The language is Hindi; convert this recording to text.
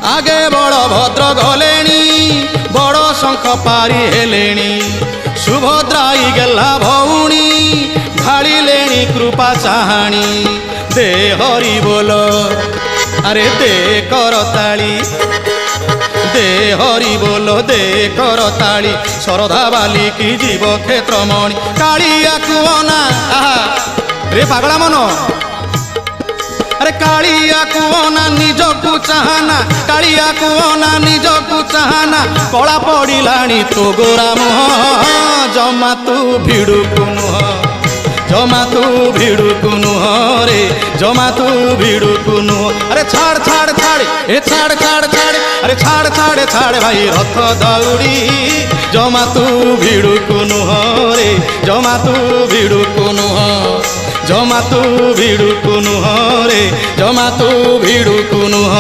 आगे बड़ भद्र गलेणी बड़ शंख पारी हेलेणी सुभद्राई गेला भौणी ढाळिलेणी कृपा चाहाणी दे हरि बोल अरे दे करताली दे हरि बोल दे करताली शरधा बाली की जीव क्षेत्र मणि कालिया कुअना रे पागला मन अरे कालिया कुअना निजकु चाहना कालिया कुअना निजकु चाहना कला पड़िलाणी तो गोरा मुह जमा तू भिड़ुकु नुह जमा तू भिड़ुकु नुह रे जमा तू भिड़ुकु नुह अरे छाड़ छाड़ छाड़ ए छाड़ छाड़ छाड़ अरे छाड़ छाड़ छाड़ भाई रथ दौड़ी जमा तू भिड़ुकु नुह रे जमा तू भिड़ुकु नुह जमा तू भिड़ुकु नुह रे जमा तू भिड़ुकु नुह।